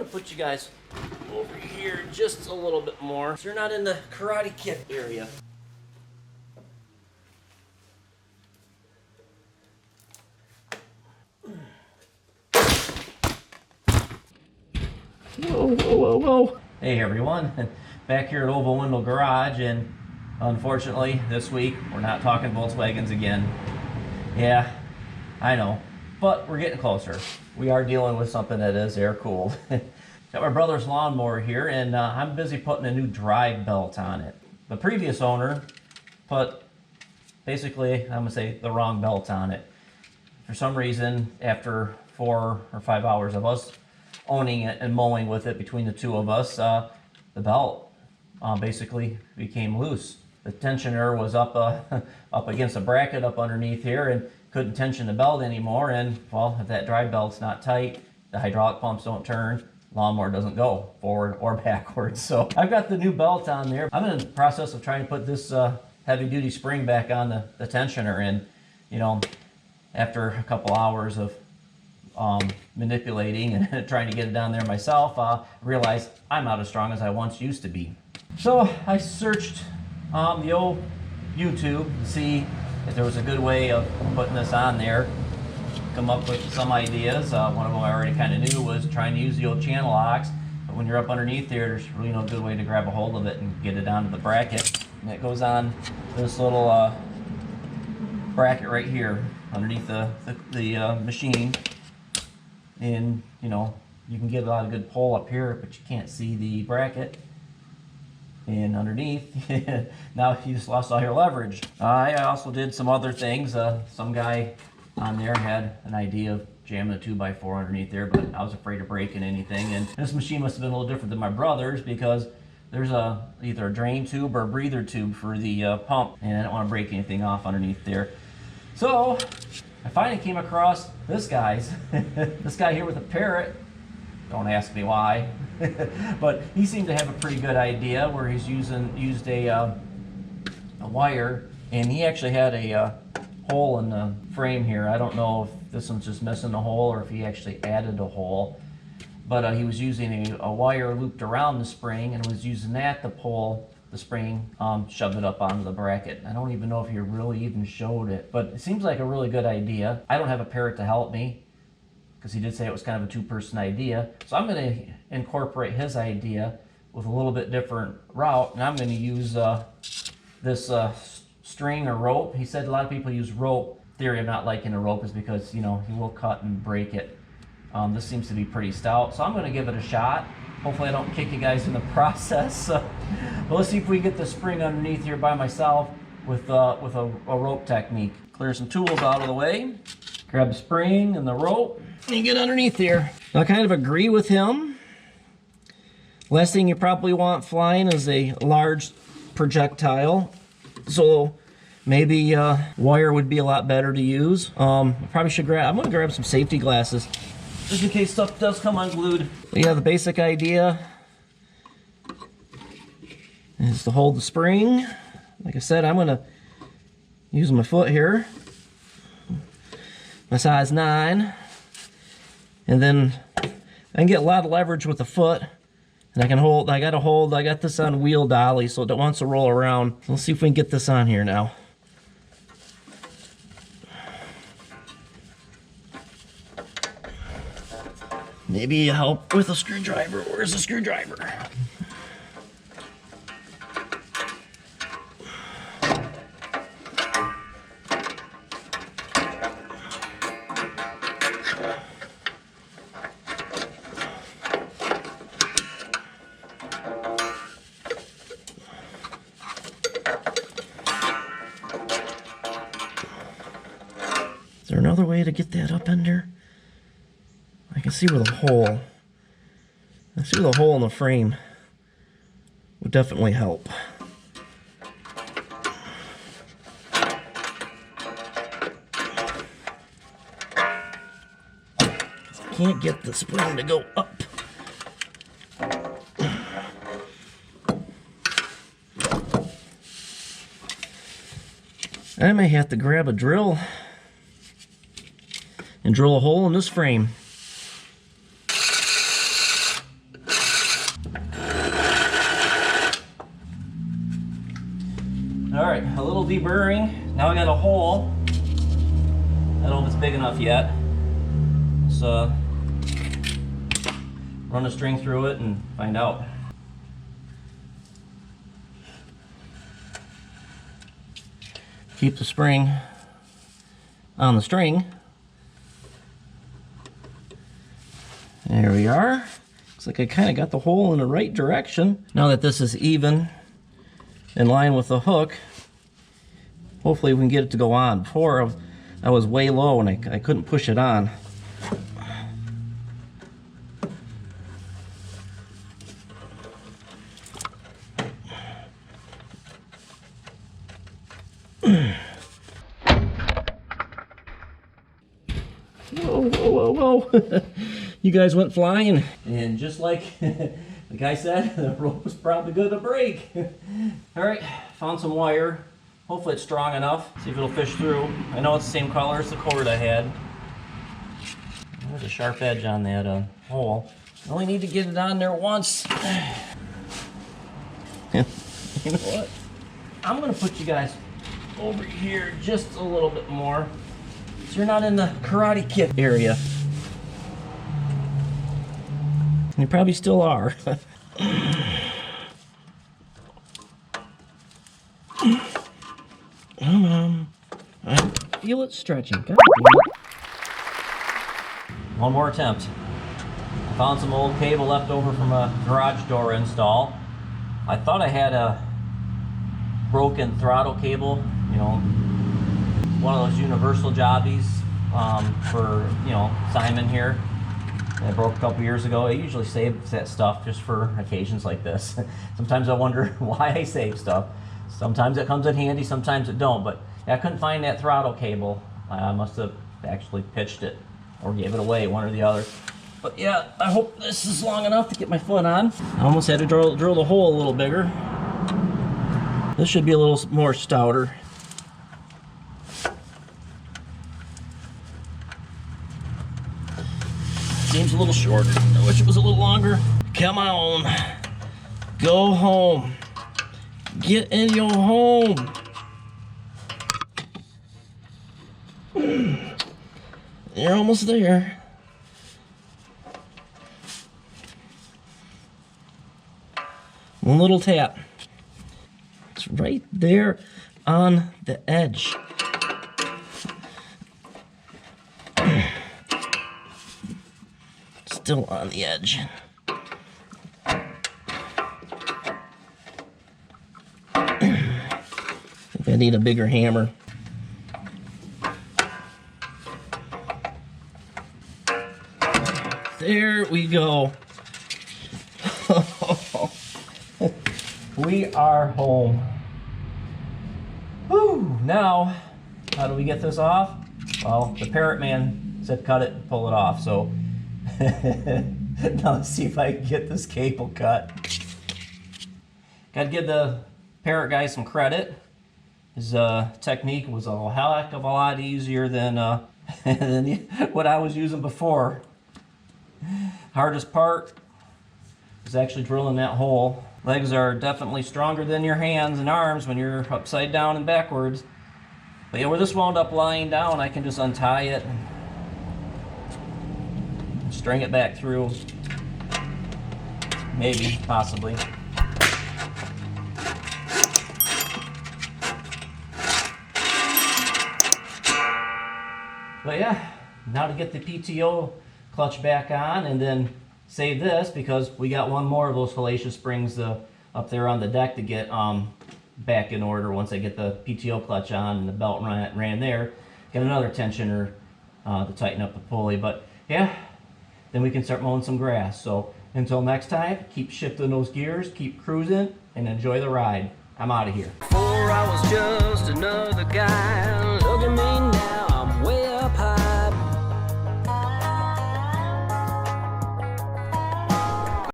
gonna put you guys over here just a little bit more so you're not in the Karate Kid area. Whoa, whoa, whoa, whoa. Hey everyone, back here at Oval Window Garage, and unfortunately this week we're not talking Volkswagens again. Yeah, I know, but we're getting closer. We are dealing with something that is air cooled. Got my brother's lawnmower here, and I'm busy putting a new drive belt on it. The previous owner put basically, I'm gonna say, the wrong belt on it. For some reason, after 4 or 5 hours of us owning it and mowing with it between the two of us, the belt basically became loose. The tensioner was up up against a bracket up underneath here and couldn't tension the belt anymore. And well, if that drive belt's not tight, the hydraulic pumps don't turn, lawnmower doesn't go forward or backwards. So I've got the new belt on there. I'm in the process of trying to put this heavy duty spring back on the tensioner, and you know, after a couple hours of manipulating and trying to get it down there myself, realized I'm not as strong as I once used to be. So I searched the old YouTube to see if there was a good way of putting this on there. Come up with some ideas. One of them I already kind of knew was trying to use the old channel locks, but when you're up underneath there, there's really no good way to grab a hold of it and get it onto the bracket. And it goes on this little bracket right here underneath the machine. And you know, you can get a lot of good pull up here, but you can't see the bracket. And underneath, now you just lost all your leverage. I also did some other things. Some guy on there had an idea of jamming a 2x4 underneath there, but I was afraid of breaking anything. And this machine must have been a little different than my brother's, because there's either a drain tube or a breather tube for the pump, and I don't want to break anything off underneath there. So I finally came across this guy's, this guy here with a Parrot. Don't ask me why, but he seemed to have a pretty good idea where he's used a wire, and he actually had a hole in the frame here. I don't know if this one's just missing a hole or if he actually added a hole, but he was using a wire looped around the spring and was using that to pull the spring, shove it up onto the bracket. I don't even know if he really even showed it, but it seems like a really good idea. I don't have a Parrot to help me, because he did say it was kind of a two-person idea. So I'm going to incorporate his idea with a little bit different route, and I'm going to use this string or rope. He said a lot of people use rope. Theory of not liking a rope is because, you know, he will cut and break it. This seems to be pretty stout, so I'm going to give it a shot. Hopefully I don't kick you guys in the process. But let's see if we get the spring underneath here by myself with a rope technique. Clear some tools out of the way. Grab the spring and the rope and get underneath here. I kind of agree with him. Last thing you probably want flying is a large projectile. So maybe wire would be a lot better to use. I probably should I'm gonna grab some safety glasses just in case stuff does come unglued. But yeah, the basic idea is to hold the spring. Like I said, I'm gonna use my foot here, my size 9, and then I can get a lot of leverage with the foot, and I got this on wheel dolly, so it wants to roll around. Let's see if we can get this on here now. Maybe help with a screwdriver. Where's the screwdriver? Is there another way to get that up in there? I can see where the hole, in the frame would definitely help. I can't get the spring to go up. I may have to grab a drill and drill a hole in this frame. All right, a little deburring. Now I got a hole. I don't know if it's big enough yet. So run a string through it and find out. Keep the spring on the string. There we are. Looks like I kind of got the hole in the right direction. Now that this is even in line with the hook, hopefully we can get it to go on. Before I was way low and I couldn't push it on. Whoa, whoa, whoa, whoa. You guys went flying. And just like the guy said, the rope was probably going to break. All right, found some wire. Hopefully it's strong enough. See if it'll fish through. I know it's the same color as the cord I had. There's a sharp edge on that hole. I only need to get it on there once. You know what? I'm going to put you guys over here just a little bit more, so you're not in the Karate Kid area. You probably still are. I feel it stretching. God damn it. One more attempt. I found some old cable left over from a garage door install. I thought I had a broken throttle cable, you know, one of those universal jobbies for, you know, Simon here. That broke a couple years ago. I usually save that stuff just for occasions like this. Sometimes I wonder why I save stuff. Sometimes it comes in handy, sometimes it don't. But yeah, I couldn't find that throttle cable. I must have actually pitched it or gave it away, one or the other. But yeah, I hope this is long enough to get my foot on. I almost had to drill the hole a little bigger. This should be a little more stouter. Seems a little shorter. I wish it was a little longer. Come on. Go home. Get in your home. You're almost there. One little tap. It's right there on the edge. Still on the edge. I think I need a bigger hammer. There we go. We are home. Whew, now, how do we get this off? Well, the Parrot man said cut it and pull it off, so now let's see if I can get this cable cut. Gotta give the Parrot guy some credit. His technique was a heck of a lot easier than, than what I was using before. Hardest part is actually drilling that hole. Legs are definitely stronger than your hands and arms when you're upside down and backwards. But yeah, where this wound up lying down, I can just untie it and string it back through. Maybe, possibly. But yeah, now to get the PTO clutch back on and then save this, because we got one more of those hellacious springs up there on the deck to get back in order once I get the PTO clutch on and the belt ran there. Get another tensioner to tighten up the pulley. But yeah, then we can start mowing some grass. So until next time, keep shifting those gears, keep cruising, and enjoy the ride. I'm out of here. Before I was just another guy, look at me